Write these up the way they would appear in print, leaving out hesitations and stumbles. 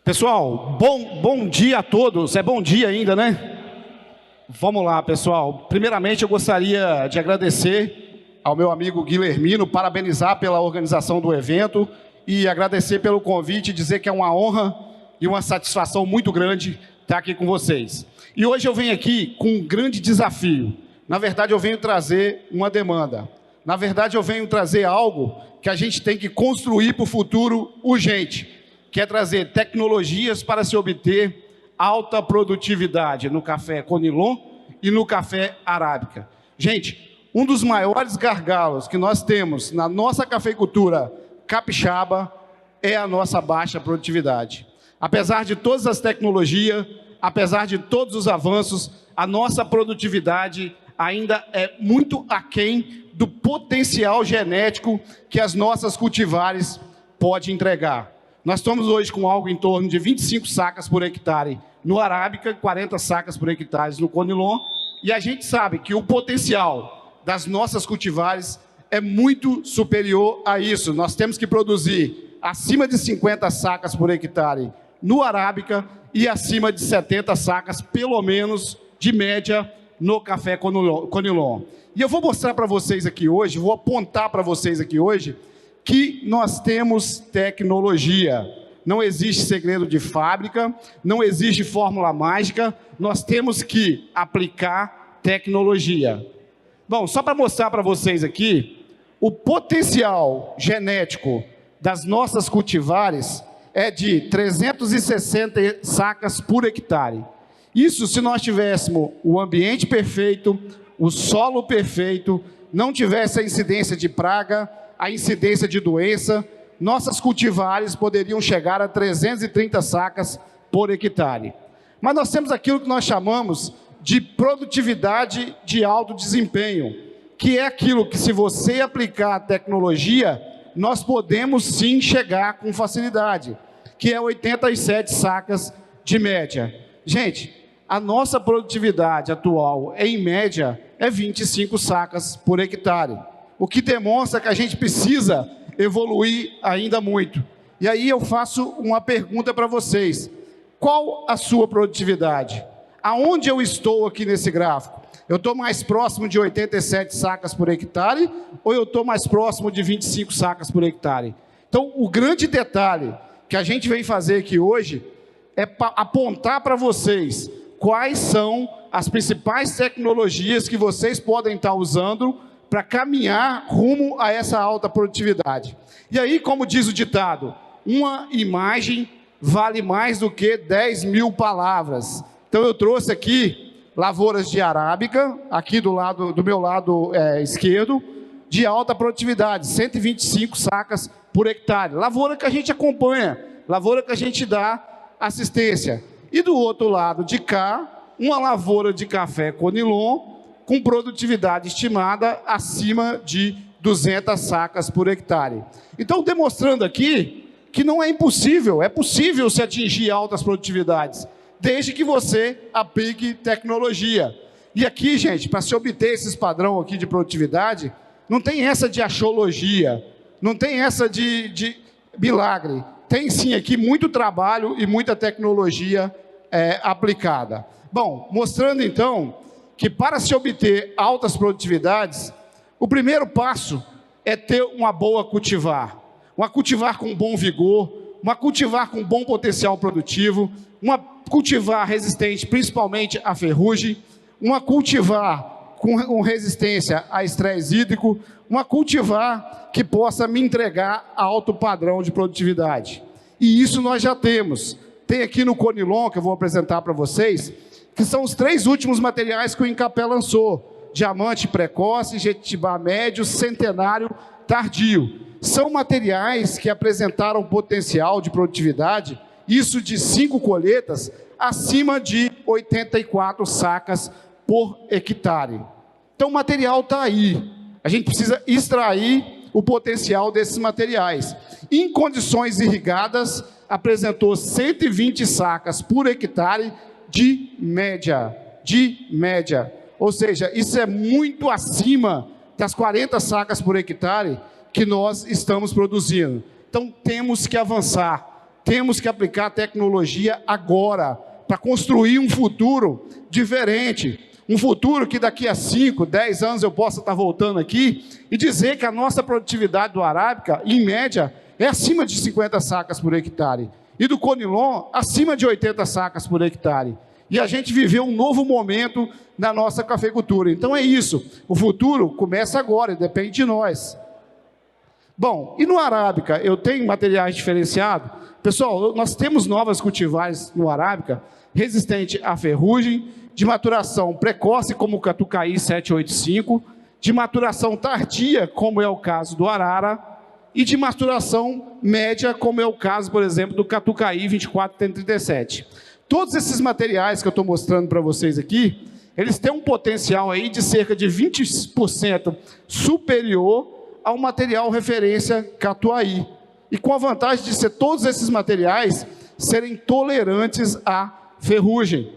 Pessoal, bom dia a todos. É bom dia ainda, né? Vamos lá, pessoal. Primeiramente, eu gostaria de agradecer ao meu amigo Guilhermino, parabenizar pela organização do evento e agradecer pelo convite, dizer que é uma honra e uma satisfação muito grande estar aqui com vocês. E hoje eu venho aqui com um grande desafio. Na verdade, eu venho trazer uma demanda. Na verdade, eu venho trazer algo que a gente tem que construir para o futuro urgente, que é trazer tecnologias para se obter alta produtividade no café Conilon e no café Arábica. Gente, um dos maiores gargalos que nós temos na nossa cafeicultura capixaba é a nossa baixa produtividade. Apesar de todas as tecnologias, apesar de todos os avanços, a nossa produtividade ainda é muito aquém do potencial genético que as nossas cultivares podem entregar. Nós estamos hoje com algo em torno de 25 sacas por hectare no Arábica, 40 sacas por hectare no Conilon, e a gente sabe que o potencial das nossas cultivares é muito superior a isso. Nós temos que produzir acima de 50 sacas por hectare no Arábica e acima de 70 sacas, pelo menos, de média, no café Conilon. E eu vou mostrar para vocês aqui hoje, vou apontar para vocês aqui hoje, que nós temos tecnologia. Não existe segredo de fábrica, não existe fórmula mágica, nós temos que aplicar tecnologia. Bom, só para mostrar para vocês aqui, o potencial genético das nossas cultivares é de 360 sacas por hectare. Isso se nós tivéssemos o ambiente perfeito, o solo perfeito, não tivesse a incidência de praga, a incidência de doença, nossas cultivares poderiam chegar a 330 sacas por hectare. Mas nós temos aquilo que nós chamamos de produtividade de alto desempenho, que é aquilo que, se você aplicar a tecnologia, nós podemos sim chegar com facilidade, que é 87 sacas de média. Gente, a nossa produtividade atual, em média, é 25 sacas por hectare, o que demonstra que a gente precisa evoluir ainda muito. E aí eu faço uma pergunta para vocês. Qual a sua produtividade? Aonde eu estou aqui nesse gráfico? Eu estou mais próximo de 87 sacas por hectare ou eu estou mais próximo de 25 sacas por hectare? Então, o grande detalhe que a gente vem fazer aqui hoje é apontar para vocês quais são as principais tecnologias que vocês podem estar usando para caminhar rumo a essa alta produtividade. E aí, como diz o ditado, uma imagem vale mais do que 10.000 palavras. Então, eu trouxe aqui lavouras de arábica, aqui do meu lado esquerdo, de alta produtividade, 125 sacas por hectare. Lavoura que a gente acompanha, lavoura que a gente dá assistência. E do outro lado de cá, uma lavoura de café Conilon, com produtividade estimada acima de 200 sacas por hectare. Então, demonstrando aqui que não é impossível, é possível se atingir altas produtividades, desde que você aplique tecnologia. E aqui, gente, para se obter esses padrão aqui de produtividade, não tem essa de axologia, não tem essa de milagre. Tem sim aqui muito trabalho e muita tecnologia aplicada. Bom, mostrando então que para se obter altas produtividades, o primeiro passo é ter uma boa cultivar. Uma cultivar com bom vigor, uma cultivar com bom potencial produtivo, uma cultivar resistente principalmente à ferrugem, uma cultivar com resistência a estresse hídrico, uma cultivar que possa me entregar alto padrão de produtividade. E isso nós já temos. Tem aqui no Conilon, que eu vou apresentar para vocês, que são os 3 últimos materiais que o Incapé lançou: diamante precoce, jequitibá médio, centenário tardio. São materiais que apresentaram potencial de produtividade, isso de 5 colheitas, acima de 84 sacas por hectare. Então o material está aí. A gente precisa extrair o potencial desses materiais. Em condições irrigadas, apresentou 120 sacas por hectare de média. Ou seja, isso é muito acima das 40 sacas por hectare que nós estamos produzindo. Então, temos que avançar, temos que aplicar a tecnologia agora, para construir um futuro diferente. Um futuro que daqui a 5, 10 anos eu possa estar voltando aqui e dizer que a nossa produtividade do arábica, em média, é acima de 50 sacas por hectare. E do conilon, acima de 80 sacas por hectare. E a gente viveu um novo momento na nossa cafeicultura. Então é isso, o futuro começa agora e depende de nós. Bom, e no arábica, eu tenho materiais diferenciados? Pessoal, nós temos novas cultivares no arábica, resistente à ferrugem, de maturação precoce, como o Catucaí 785, de maturação tardia, como é o caso do arara, e de maturação média, como é o caso, por exemplo, do Catucaí 2437. Todos esses materiais que eu estou mostrando para vocês aqui, eles têm um potencial aí de cerca de 20% superior ao material referência Catuaí. E com a vantagem de ser todos esses materiais serem tolerantes à ferrugem.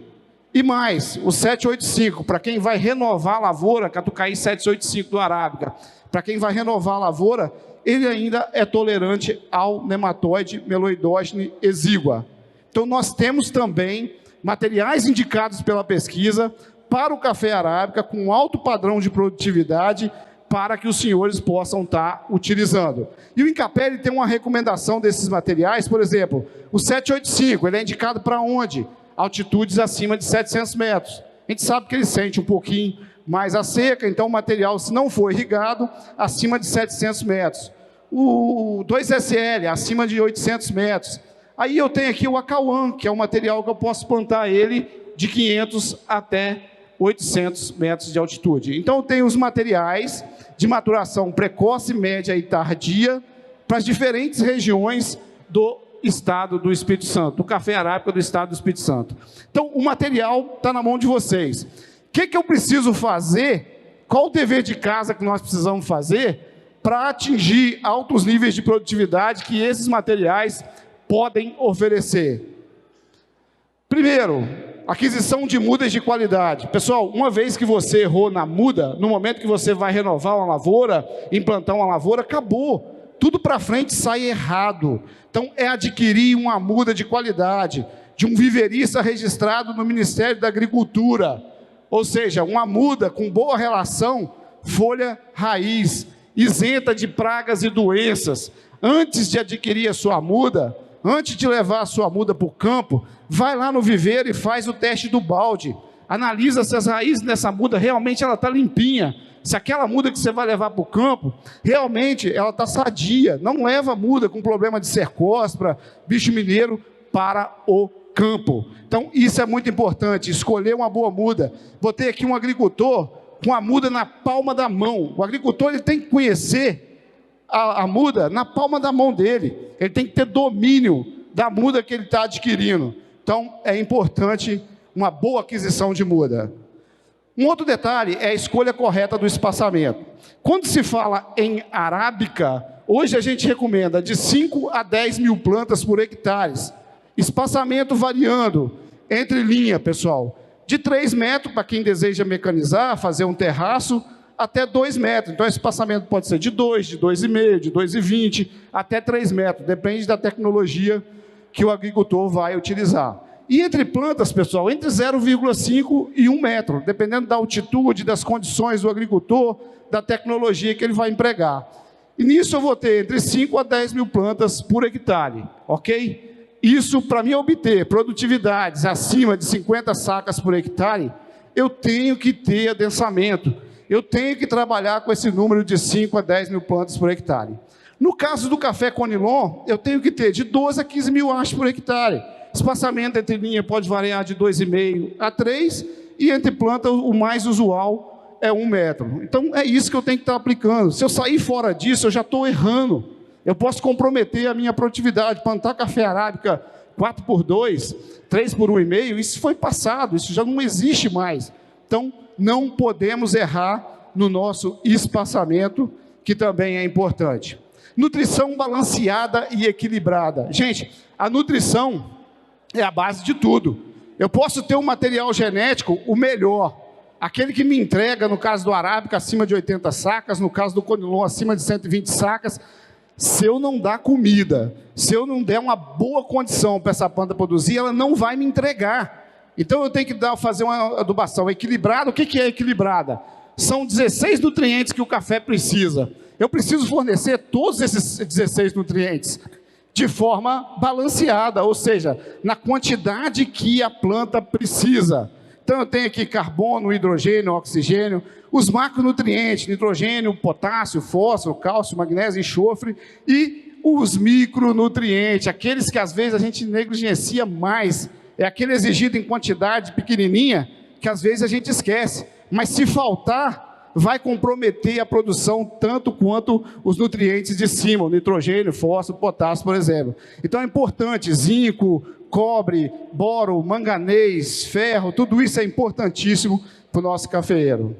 E mais, o 785, para quem vai renovar a lavoura, Catucaí 785 do arábica, para quem vai renovar a lavoura, ele ainda é tolerante ao nematóide Meloidogene exígua. Então nós temos também materiais indicados pela pesquisa para o café arábica com alto padrão de produtividade para que os senhores possam estar utilizando. E o Incapé tem uma recomendação desses materiais, por exemplo, o 785, ele é indicado para onde? Altitudes acima de 700 metros. A gente sabe que ele sente um pouquinho mais a seca, então o material, se não for irrigado, acima de 700 metros. O 2SL, acima de 800 metros. Aí eu tenho aqui o Acauã, que é um material que eu posso plantar ele de 500 até 800 metros de altitude. Então eu tenho os materiais de maturação precoce, média e tardia para as diferentes regiões do estado do Espírito Santo, do café arábica do estado do Espírito Santo. Então o material está na mão de vocês. O que eu preciso fazer? Qual o dever de casa que nós precisamos fazer para atingir altos níveis de produtividade que esses materiais podem oferecer? Primeiro, aquisição de mudas de qualidade. Pessoal, uma vez que você errou na muda, no momento que você vai renovar uma lavoura, implantar uma lavoura, acabou. Tudo para frente sai errado. Então, é adquirir uma muda de qualidade, de um viverista registrado no Ministério da Agricultura. Ou seja, uma muda com boa relação, folha-raiz, isenta de pragas e doenças. Antes de adquirir a sua muda, antes de levar a sua muda para o campo, vai lá no viveiro e faz o teste do balde. Analisa se as raízes dessa muda realmente ela está limpinha. Se aquela muda que você vai levar para o campo, realmente ela está sadia. Não leva a muda com problema de cercóspora, bicho mineiro para o campo. Então isso é muito importante, escolher uma boa muda. Botei aqui um agricultor com a muda na palma da mão. O agricultor ele tem que conhecer a muda na palma da mão dele. Ele tem que ter domínio da muda que ele está adquirindo. Então, é importante uma boa aquisição de muda. Um outro detalhe é a escolha correta do espaçamento. Quando se fala em arábica, hoje a gente recomenda de 5 a 10 mil plantas por hectare. Espaçamento variando entre linha, pessoal, de 3 metros para quem deseja mecanizar, fazer um terraço, até 2 metros. Então, esse espaçamento pode ser de 2, de 2,5, de 2,20, até 3 metros. Depende da tecnologia que o agricultor vai utilizar. E entre plantas, pessoal, entre 0,5 e 1 metro, dependendo da altitude, das condições do agricultor, da tecnologia que ele vai empregar. E nisso eu vou ter entre 5 a 10 mil plantas por hectare, ok? Isso, para mim obter produtividades acima de 50 sacas por hectare, eu tenho que ter adensamento. Eu tenho que trabalhar com esse número de 5 a 10 mil plantas por hectare. No caso do café conilon, eu tenho que ter de 12 a 15 mil hastes por hectare. Espaçamento entre linha pode variar de 2,5 a 3, e entre planta o mais usual é 1 metro. Então é isso que eu tenho que estar aplicando. Se eu sair fora disso, eu já estou errando. Eu posso comprometer a minha produtividade. Plantar café arábica 4x2, 3x1,5, isso foi passado, isso já não existe mais. Então, não podemos errar no nosso espaçamento, que também é importante. Nutrição balanceada e equilibrada. Gente, a nutrição é a base de tudo. Eu posso ter um material genético, o melhor, aquele que me entrega, no caso do arábica, acima de 80 sacas, no caso do conilon, acima de 120 sacas. Se eu não dar comida, se eu não der uma boa condição para essa planta produzir, ela não vai me entregar. Então eu tenho que fazer uma adubação equilibrada. O que é equilibrada? São 16 nutrientes que o café precisa. Eu preciso fornecer todos esses 16 nutrientes de forma balanceada, ou seja, na quantidade que a planta precisa. Então eu tenho aqui carbono, hidrogênio, oxigênio, os macronutrientes, nitrogênio, potássio, fósforo, cálcio, magnésio, enxofre e os micronutrientes, aqueles que às vezes a gente negligencia mais, é aquele exigido em quantidade pequenininha que às vezes a gente esquece, mas se faltar, vai comprometer a produção tanto quanto os nutrientes de cima, o nitrogênio, fósforo, potássio, por exemplo. Então é importante, zinco, cobre, boro, manganês, ferro, tudo isso é importantíssimo para o nosso cafeeiro.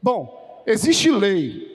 Bom, existe lei.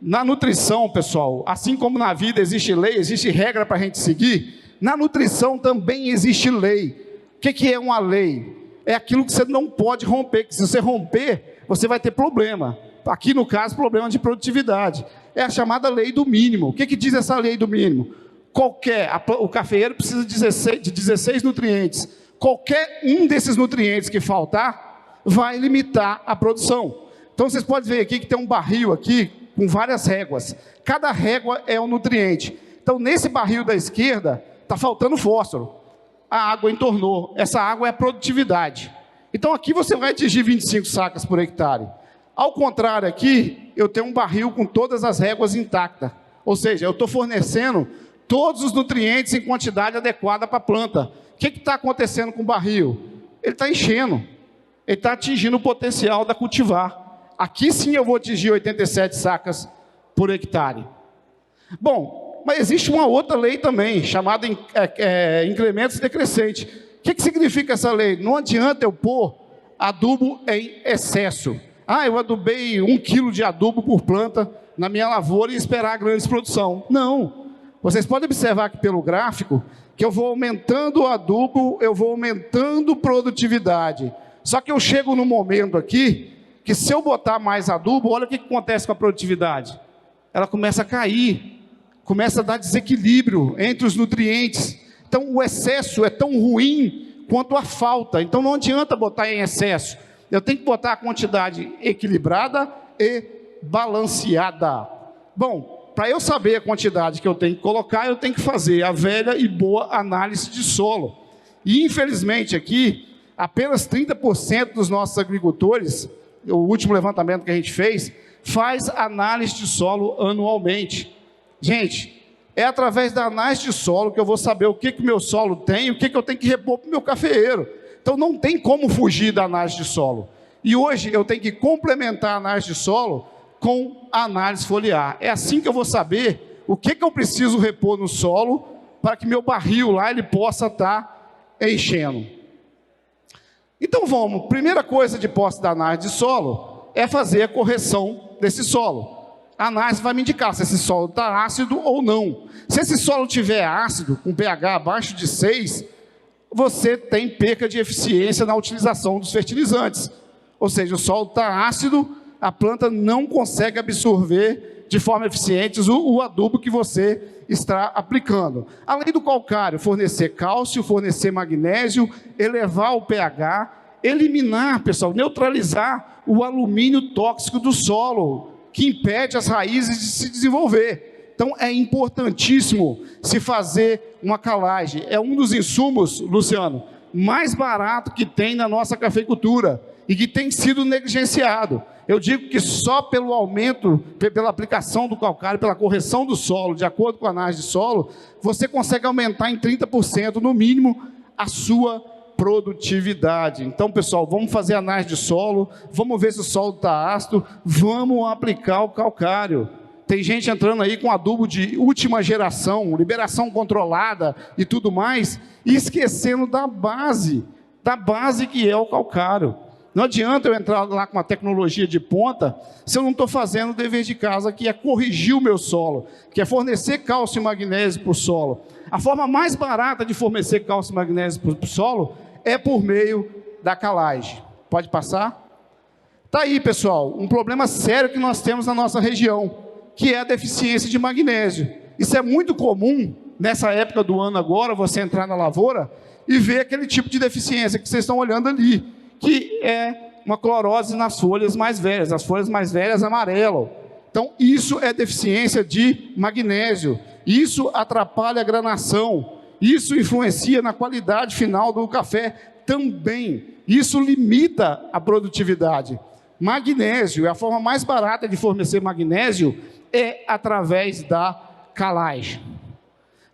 Na nutrição, pessoal, assim como na vida existe lei, existe regra para a gente seguir, na nutrição também existe lei. O que é uma lei? É aquilo que você não pode romper, que se você romper, você vai ter problema. Aqui no caso, problema de produtividade. É a chamada lei do mínimo. O que diz essa lei do mínimo? O cafeeiro precisa de 16 nutrientes. Qualquer um desses nutrientes que faltar, vai limitar a produção. Então vocês podem ver aqui que tem um barril aqui, com várias réguas. Cada régua é um nutriente. Então nesse barril da esquerda, está faltando fósforo. A água entornou. Essa água é a produtividade. Então aqui você vai atingir 25 sacas por hectare. Ao contrário aqui, eu tenho um barril com todas as réguas intactas. Ou seja, eu estou fornecendo todos os nutrientes em quantidade adequada para a planta. O que está acontecendo com o barril? Ele está enchendo. Ele está atingindo o potencial da cultivar. Aqui sim eu vou atingir 87 sacas por hectare. Bom, mas existe uma outra lei também, chamada incrementos decrescentes. O que significa essa lei? Não adianta eu pôr adubo em excesso. Eu adubei 1 quilo de adubo por planta na minha lavoura e esperar grandes produção. Não. Vocês podem observar aqui pelo gráfico que eu vou aumentando o adubo, eu vou aumentando produtividade. Só que eu chego num momento aqui que se eu botar mais adubo, olha o que acontece com a produtividade. Ela começa a cair, começa a dar desequilíbrio entre os nutrientes. Então o excesso é tão ruim quanto a falta. Então não adianta botar em excesso. Eu tenho que botar a quantidade equilibrada e balanceada. Bom, para eu saber a quantidade que eu tenho que colocar, eu tenho que fazer a velha e boa análise de solo. E infelizmente aqui, apenas 30% dos nossos agricultores, o último levantamento que a gente fez, faz análise de solo anualmente. Gente, é através da análise de solo que eu vou saber o que o meu solo tem e o que eu tenho que repor para o meu cafeeiro. Então não tem como fugir da análise de solo. E hoje eu tenho que complementar a análise de solo com a análise foliar. É assim que eu vou saber o que eu preciso repor no solo para que meu barril lá ele possa estar enchendo. Então vamos, primeira coisa de posse da análise de solo é fazer a correção desse solo. A análise vai me indicar se esse solo está ácido ou não. Se esse solo tiver ácido, com pH abaixo de 6, você tem perca de eficiência na utilização dos fertilizantes. Ou seja, o solo está ácido, a planta não consegue absorver de forma eficiente o adubo que você está aplicando. Além do calcário, fornecer cálcio, fornecer magnésio, elevar o pH, eliminar, pessoal, neutralizar o alumínio tóxico do solo, que impede as raízes de se desenvolver. Então é importantíssimo se fazer uma calagem. É um dos insumos, Luciano, mais barato que tem na nossa cafeicultura e que tem sido negligenciado. Eu digo que só pelo aumento, pela aplicação do calcário, pela correção do solo, de acordo com a análise de solo, você consegue aumentar em 30% no mínimo a sua produtividade. Então, pessoal, vamos fazer análise de solo, vamos ver se o solo está ácido, vamos aplicar o calcário. Tem gente entrando aí com adubo de última geração, liberação controlada e tudo mais, e esquecendo da base que é o calcário. Não adianta eu entrar lá com uma tecnologia de ponta se eu não estou fazendo o dever de casa, que é corrigir o meu solo, que é fornecer cálcio e magnésio para o solo. A forma mais barata de fornecer cálcio e magnésio para o solo é por meio da calagem. Pode passar? Está aí, pessoal, um problema sério que nós temos na nossa região, que é a deficiência de magnésio. Isso é muito comum, nessa época do ano agora, você entrar na lavoura e ver aquele tipo de deficiência que vocês estão olhando ali, que é uma clorose nas folhas mais velhas. As folhas mais velhas amarelam. Então, isso é deficiência de magnésio. Isso atrapalha a granação. Isso influencia na qualidade final do café também. Isso limita a produtividade. Magnésio, a forma mais barata de fornecer magnésio é através da calagem.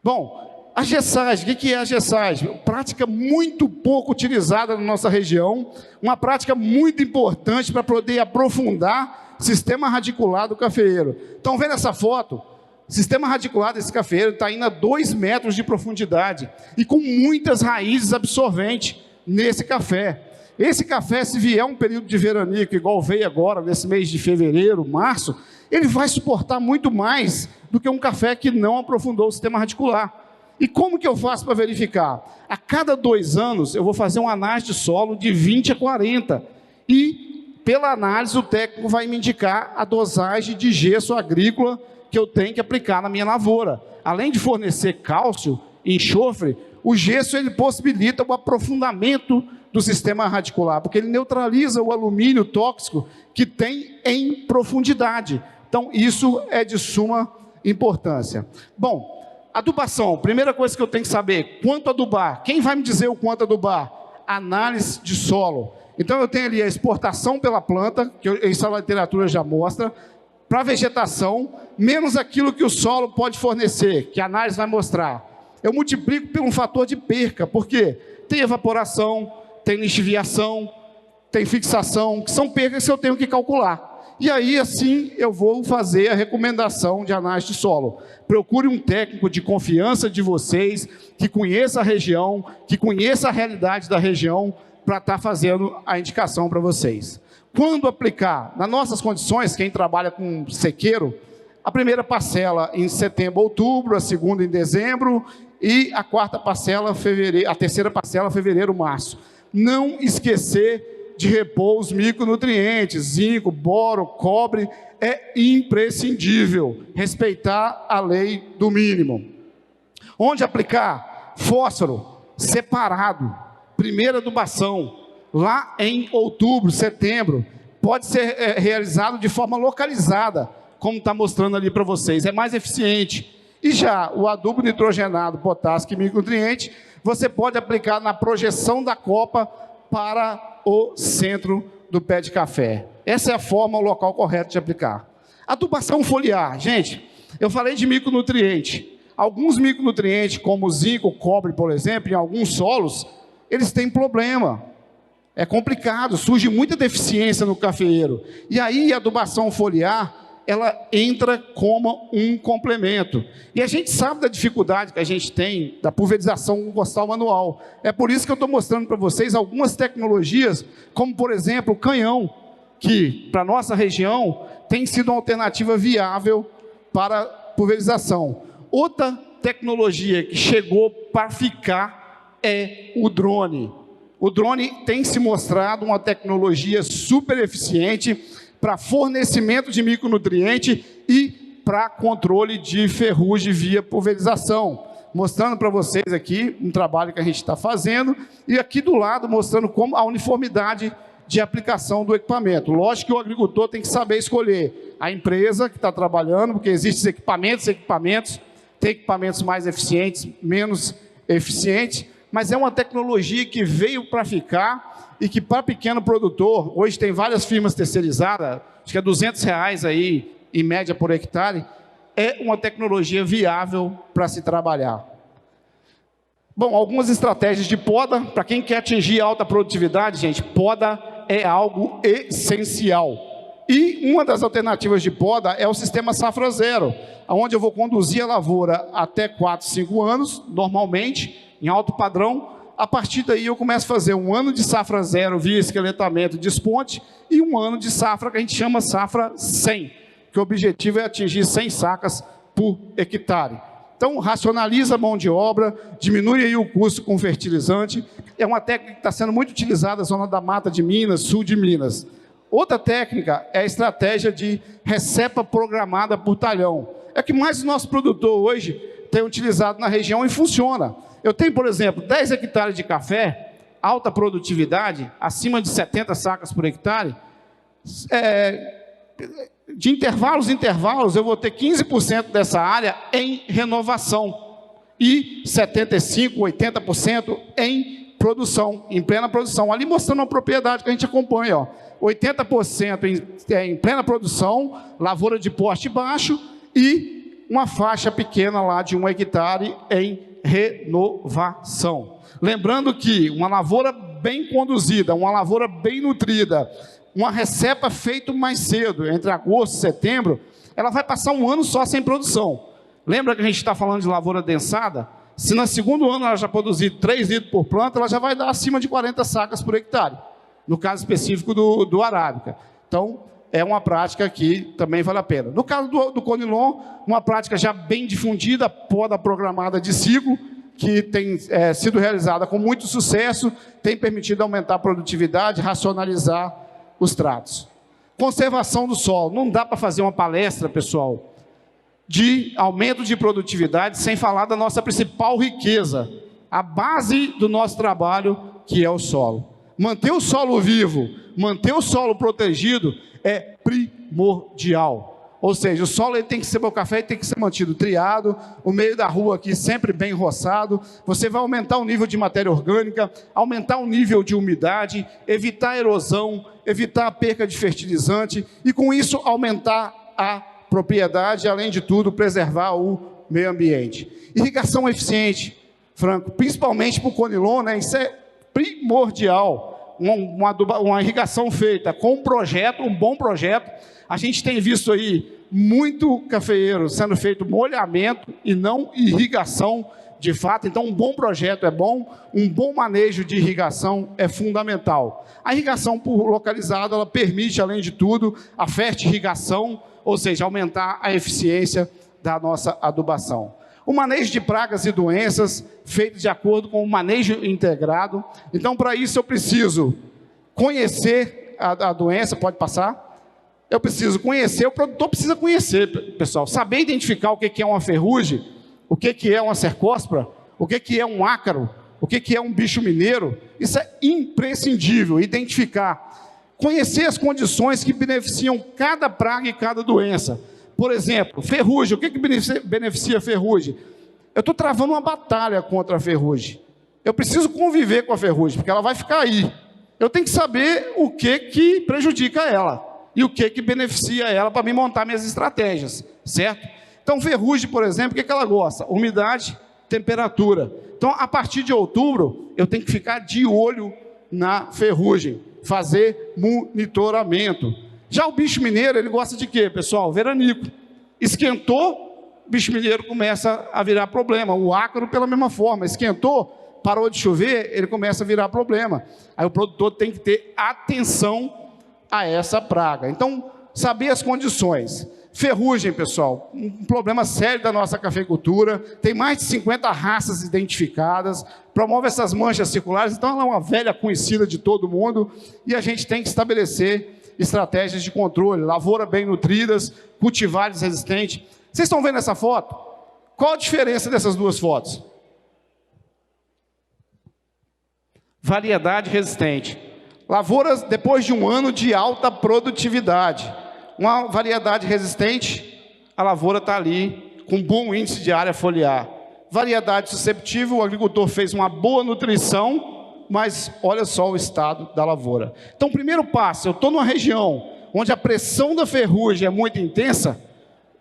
Bom, a gessagem, o que é a gessagem? Prática muito pouco utilizada na nossa região, uma prática muito importante para poder aprofundar o sistema radicular do cafeeiro. Estão vendo essa foto? O sistema radicular desse cafeeiro está indo a 2 metros de profundidade e com muitas raízes absorventes nesse café. Esse café, se vier um período de veranico, igual veio agora, nesse mês de fevereiro, março, ele vai suportar muito mais do que um café que não aprofundou o sistema radicular. E como que eu faço para verificar? A cada 2 anos, eu vou fazer uma análise de solo de 20 a 40. E, pela análise, o técnico vai me indicar a dosagem de gesso agrícola que eu tenho que aplicar na minha lavoura. Além de fornecer cálcio e enxofre, o gesso ele possibilita o aprofundamento do sistema radicular, porque ele neutraliza o alumínio tóxico que tem em profundidade. Então, isso é de suma importância. Bom, adubação, primeira coisa que eu tenho que saber, quanto adubar? Quem vai me dizer o quanto adubar? Análise de solo. Então, eu tenho ali a exportação pela planta, que isso a literatura já mostra, para a vegetação, menos aquilo que o solo pode fornecer, que a análise vai mostrar. Eu multiplico por um fator de perca, porque tem evaporação, tem lixiviação, tem fixação, que são percas que eu tenho que calcular. E aí, assim, eu vou fazer a recomendação de análise de solo. Procure um técnico de confiança de vocês, que conheça a região, que conheça a realidade da região, para estar fazendo a indicação para vocês. Quando aplicar? Nas nossas condições, quem trabalha com sequeiro, a primeira parcela em setembro, outubro, a segunda em dezembro, e a quarta parcela, fevereiro, a terceira parcela, fevereiro, março. Não esquecer de repor os micronutrientes, zinco, boro, cobre, é imprescindível. Respeitar a lei do mínimo. Onde aplicar? Fósforo, separado. Primeira adubação, lá em outubro, setembro. Pode ser realizado de forma localizada, como está mostrando ali para vocês. É mais eficiente. E já o adubo nitrogenado, potássio e micronutriente, você pode aplicar na projeção da copa para o centro do pé de café. Essa é a forma, o local correto de aplicar. Adubação foliar. Gente, eu falei de micronutriente. Alguns micronutrientes, como zinco, cobre, por exemplo, em alguns solos, eles têm problema. É complicado, surge muita deficiência no cafeeiro. E aí a adubação foliar, ela entra como um complemento. E a gente sabe da dificuldade que a gente tem da pulverização costal manual. É por isso que eu estou mostrando para vocês algumas tecnologias, como por exemplo o canhão, que para a nossa região tem sido uma alternativa viável para pulverização. Outra tecnologia que chegou para ficar é o drone. O drone tem se mostrado uma tecnologia super eficiente para fornecimento de micronutriente e para controle de ferrugem via pulverização. Mostrando para vocês aqui um trabalho que a gente está fazendo e aqui do lado mostrando como a uniformidade de aplicação do equipamento. Lógico que o agricultor tem que saber escolher a empresa que está trabalhando, porque existem equipamentos, tem equipamentos mais eficientes, menos eficientes, mas é uma tecnologia que veio para ficar e que para pequeno produtor, hoje tem várias firmas terceirizadas, acho que é R$200 aí, em média por hectare, é uma tecnologia viável para se trabalhar. Bom, algumas estratégias de poda, para quem quer atingir alta produtividade, gente, poda é algo essencial. E uma das alternativas de poda é o sistema safra zero, onde eu vou conduzir a lavoura até 4, 5 anos, normalmente, em alto padrão. A partir daí eu começo a fazer um ano de safra zero via esqueletamento e desponte e um ano de safra que a gente chama safra 100, que o objetivo é atingir 100 sacas por hectare. Então, racionaliza a mão de obra, diminui aí o custo com fertilizante. É uma técnica que está sendo muito utilizada na zona da Mata de Minas, sul de Minas. Outra técnica é a estratégia de recepa programada por talhão. É o que mais o nosso produtor hoje tem utilizado na região e funciona. Eu tenho, por exemplo, 10 hectares de café, alta produtividade, acima de 70 sacas por hectare. De intervalos em intervalos, eu vou ter 15% dessa área em renovação e 75%, 80% em produção, em plena produção. Ali mostrando uma propriedade que a gente acompanha, ó. 80% em plena produção, lavoura de porte baixo e uma faixa pequena lá de 1 hectare em renovação. Lembrando que uma lavoura bem conduzida, uma lavoura bem nutrida, uma recepa feita mais cedo, entre agosto e setembro, ela vai passar um ano só sem produção. Lembra que a gente está falando de lavoura densada? Se no segundo ano ela já produzir 3 litros por planta, ela já vai dar acima de 40 sacas por hectare, no caso específico do Arábica. Então, é uma prática que também vale a pena. No caso do Conilon, uma prática já bem difundida, poda programada de ciclo, que tem sido realizada com muito sucesso, tem permitido aumentar a produtividade, racionalizar os tratos. Conservação do solo. Não dá para fazer uma palestra, pessoal, de aumento de produtividade sem falar da nossa principal riqueza, a base do nosso trabalho, que é o solo. Manter o solo vivo, manter o solo protegido é primordial. Ou seja, o solo ele tem que ser, o café tem que ser mantido triado, o meio da rua aqui sempre bem roçado. Você vai aumentar o nível de matéria orgânica, aumentar o nível de umidade, evitar a erosão, evitar a perca de fertilizante e com isso aumentar a propriedade, além de tudo, preservar o meio ambiente. Irrigação eficiente, Franco, principalmente para o Conilon, né? Isso é primordial. Uma irrigação feita com um projeto, um bom projeto. A gente tem visto aí muito cafeeiro sendo feito molhamento e não irrigação de fato. Então, um bom projeto é bom, um bom manejo de irrigação é fundamental. A irrigação por localizada, ela permite, além de tudo, a fertirrigação, ou seja, aumentar a eficiência da nossa adubação. O manejo de pragas e doenças, feito de acordo com o manejo integrado. Então, para isso, eu preciso conhecer a doença, pode passar? Eu preciso conhecer, o produtor precisa conhecer, pessoal, saber identificar o que é uma ferrugem, o que é uma cercóspora, o que é um ácaro, o que é um bicho mineiro. Isso é imprescindível, identificar. Conhecer as condições que beneficiam cada praga e cada doença. Por exemplo, ferrugem. O que beneficia a ferrugem? Eu estou travando uma batalha contra a ferrugem. Eu preciso conviver com a ferrugem, porque ela vai ficar aí. Eu tenho que saber o que prejudica ela e o que beneficia ela para me montar minhas estratégias, certo? Então, ferrugem, por exemplo, o que ela gosta? Umidade, temperatura. Então, a partir de outubro, eu tenho que ficar de olho na ferrugem, fazer monitoramento. Já o bicho mineiro, ele gosta de quê, pessoal? Veranico. Esquentou, o bicho mineiro começa a virar problema. O ácaro, pela mesma forma. Esquentou, parou de chover, ele começa a virar problema. Aí o produtor tem que ter atenção a essa praga. Então, saber as condições. Ferrugem, pessoal, um problema sério da nossa cafeicultura, tem mais de 50 raças identificadas, promove essas manchas circulares, então ela é uma velha conhecida de todo mundo, e a gente tem que estabelecer estratégias de controle, lavoura bem nutridas, cultivares resistentes. Vocês estão vendo essa foto? Qual a diferença dessas duas fotos? Variedade resistente. Lavouras depois de um ano de alta produtividade. Uma variedade resistente, a lavoura está ali com bom índice de área foliar. Variedade susceptível, o agricultor fez uma boa nutrição, mas olha só o estado da lavoura. Então, primeiro passo, eu estou numa região onde a pressão da ferrugem é muito intensa,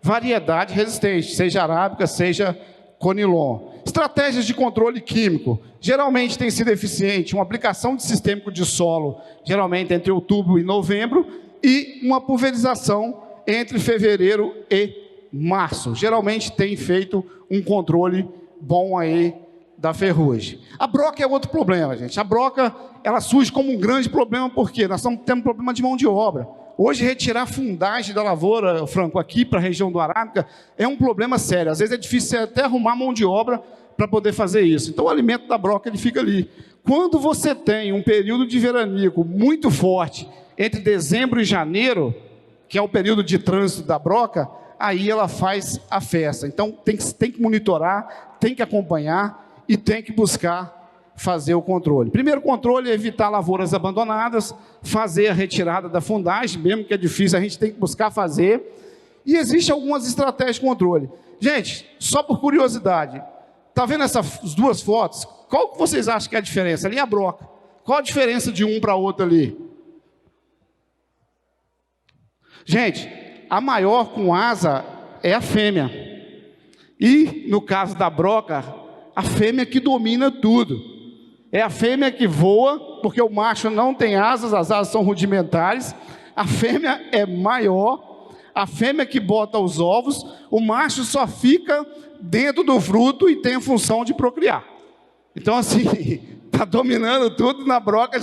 variedade resistente, seja arábica, seja Conilon. Estratégias de controle químico, geralmente tem sido eficiente, uma aplicação de sistêmico de solo, geralmente entre outubro e novembro, e uma pulverização entre fevereiro e março. Geralmente tem feito um controle bom aí da ferrugem. A broca é outro problema, gente. A broca, ela surge como um grande problema, porque nós estamos tendo um problema de mão de obra. Hoje, retirar a fundagem da lavoura, Franco, aqui para a região do Arábica, é um problema sério. Às vezes é difícil até arrumar mão de obra para poder fazer isso. Então, o alimento da broca, ele fica ali. Quando você tem um período de veranico muito forte, entre dezembro e janeiro, que é o período de trânsito da broca, aí ela faz a festa. Então tem que monitorar, tem que acompanhar e tem que buscar fazer o controle. Primeiro controle é evitar lavouras abandonadas, fazer a retirada da fundagem, mesmo que é difícil, a gente tem que buscar fazer. E existem algumas estratégias de controle. Gente, só por curiosidade, está vendo essas duas fotos? Qual que vocês acham que é a diferença? Ali é a broca. Qual a diferença de um para outro ali? Gente, a maior com asa é a fêmea. E, no caso da broca, a fêmea que domina tudo. É a fêmea que voa, porque o macho não tem asas, as asas são rudimentares. A fêmea é maior, a fêmea que bota os ovos, o macho só fica dentro do fruto e tem a função de procriar. Então, assim, está dominando tudo, na broca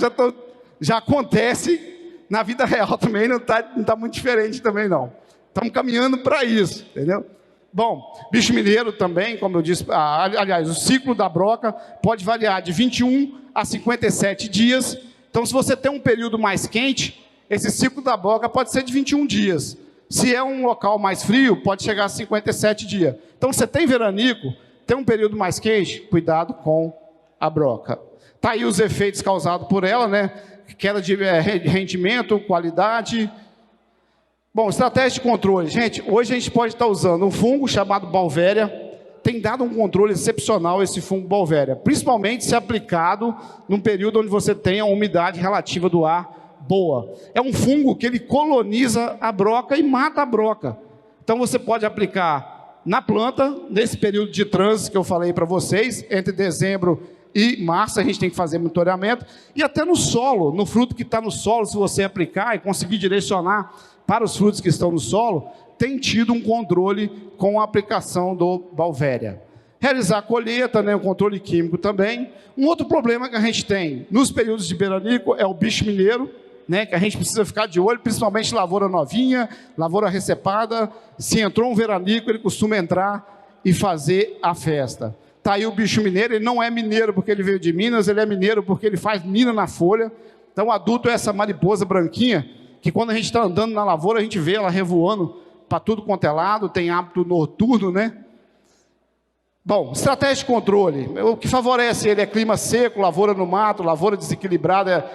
já acontece, na vida real também não tá muito diferente também não. Estamos caminhando para isso, entendeu? Bom, bicho mineiro também, como eu disse, aliás, o ciclo da broca pode variar de 21 a 57 dias. Então, se você tem um período mais quente, esse ciclo da broca pode ser de 21 dias. Se é um local mais frio, pode chegar a 57 dias. Então, você tem veranico, tem um período mais quente, cuidado com a broca. Tá aí os efeitos causados por ela, né? Queda de rendimento, qualidade. Bom, estratégia de controle. Gente, hoje a gente pode estar usando um fungo chamado Balvéria. Tem dado um controle excepcional esse fungo Balvéria, principalmente se aplicado num período onde você tem a umidade relativa do ar boa. É um fungo que ele coloniza a broca e mata a broca. Então você pode aplicar na planta, nesse período de trânsito que eu falei para vocês, entre dezembro e março a gente tem que fazer monitoramento, e até no solo, no fruto que está no solo, se você aplicar e conseguir direcionar para os frutos que estão no solo, tem tido um controle com a aplicação do Balvéria. Realizar a colheita, né, o controle químico também. Um outro problema que a gente tem nos períodos de veranico é o bicho mineiro, né, que a gente precisa ficar de olho, principalmente lavoura novinha, lavoura recepada. Se entrou um veranico, ele costuma entrar e fazer a festa. Está aí o bicho mineiro, ele não é mineiro porque ele veio de Minas, ele é mineiro porque ele faz mina na folha. Então o adulto é essa mariposa branquinha, que quando a gente está andando na lavoura, a gente vê ela revoando para tudo quanto é lado, tem hábito noturno, né? Bom, estratégia de controle. O que favorece ele é clima seco, lavoura no mato, lavoura desequilibrada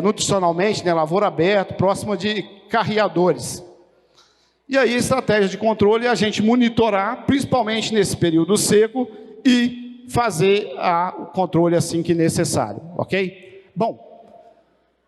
nutricionalmente, né? Lavoura aberta, próxima de carreadores. E aí, estratégia de controle é a gente monitorar, principalmente nesse período seco, e fazer o controle assim que necessário, ok? Bom,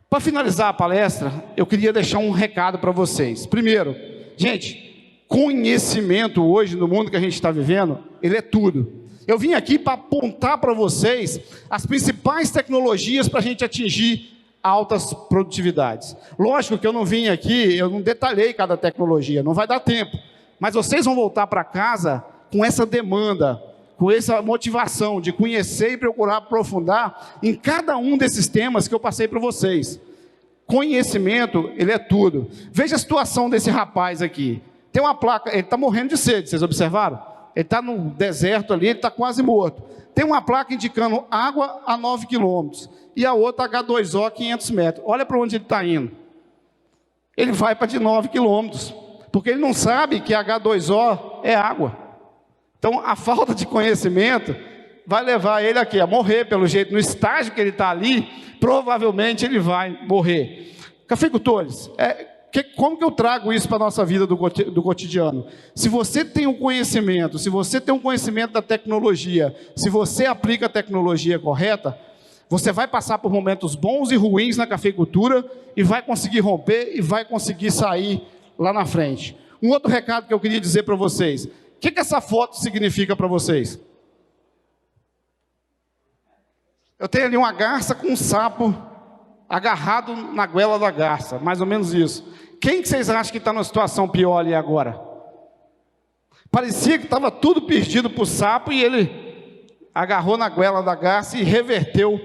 para finalizar a palestra, eu queria deixar um recado para vocês. Primeiro, gente, conhecimento hoje no mundo que a gente está vivendo, ele é tudo. Eu vim aqui para apontar para vocês as principais tecnologias para a gente atingir altas produtividades. Lógico que eu não vim aqui, eu não detalhei cada tecnologia, não vai dar tempo. Mas vocês vão voltar para casa com essa demanda, com essa motivação de conhecer e procurar aprofundar em cada um desses temas que eu passei para vocês. Conhecimento, ele é tudo. Veja a situação desse rapaz aqui. Tem uma placa, ele está morrendo de sede, vocês observaram? Ele está no deserto ali, ele está quase morto. Tem uma placa indicando água a 9 quilômetros e a outra H2O 500 metros. Olha para onde ele está indo. Ele vai para de 9 quilômetros, porque ele não sabe que H2O é água. Então, a falta de conhecimento vai levar ele aqui a morrer, pelo jeito, no estágio que ele está ali, provavelmente ele vai morrer. Cafeicultores, como que eu trago isso para a nossa vida do cotidiano? Se você tem um conhecimento, se você tem um conhecimento da tecnologia, se você aplica a tecnologia correta, você vai passar por momentos bons e ruins na cafeicultura e vai conseguir romper e vai conseguir sair lá na frente. Um outro recado que eu queria dizer para vocês. O que essa foto significa para vocês? Eu tenho ali uma garça com um sapo agarrado na goela da garça, mais ou menos isso. Quem que vocês acham que está numa situação pior ali agora? Parecia que estava tudo perdido para o sapo e ele agarrou na goela da garça e reverteu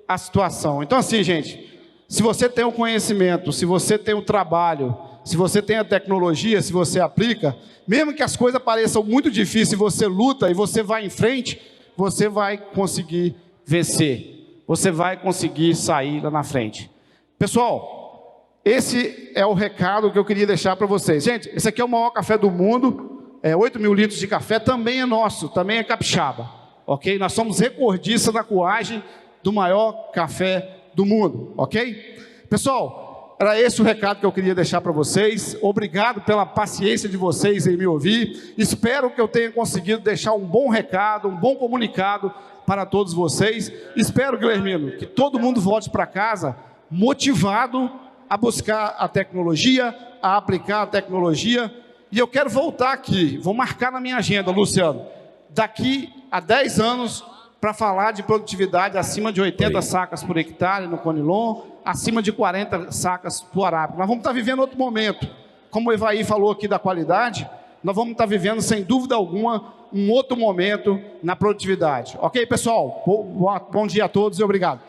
a situação. Então assim, gente, se você tem o conhecimento, se você tem o trabalho, se você tem a tecnologia, se você aplica, mesmo que as coisas pareçam muito difíceis, você luta e você vai em frente, você vai conseguir vencer. Você vai conseguir sair lá na frente. Pessoal, esse é o recado que eu queria deixar para vocês. Gente, esse aqui é o maior café do mundo. 8 mil litros de café também é nosso, também é capixaba, ok? Nós somos recordistas da coagem do maior café do mundo, ok? Pessoal, era esse o recado que eu queria deixar para vocês. Obrigado pela paciência de vocês em me ouvir. Espero que eu tenha conseguido deixar um bom recado, um bom comunicado para todos vocês. Espero, Guilhermino, que todo mundo volte para casa motivado a buscar a tecnologia, a aplicar a tecnologia. E eu quero voltar aqui, vou marcar na minha agenda, Luciano, daqui a 10 anos, para falar de produtividade acima de 80 sacas por hectare no Conilon, acima de 40 sacas por arábica. Nós vamos estar vivendo outro momento. Como o Evaí falou aqui da qualidade, nós vamos estar vivendo, sem dúvida alguma, um outro momento na produtividade. Ok, pessoal? Bom dia a todos e obrigado.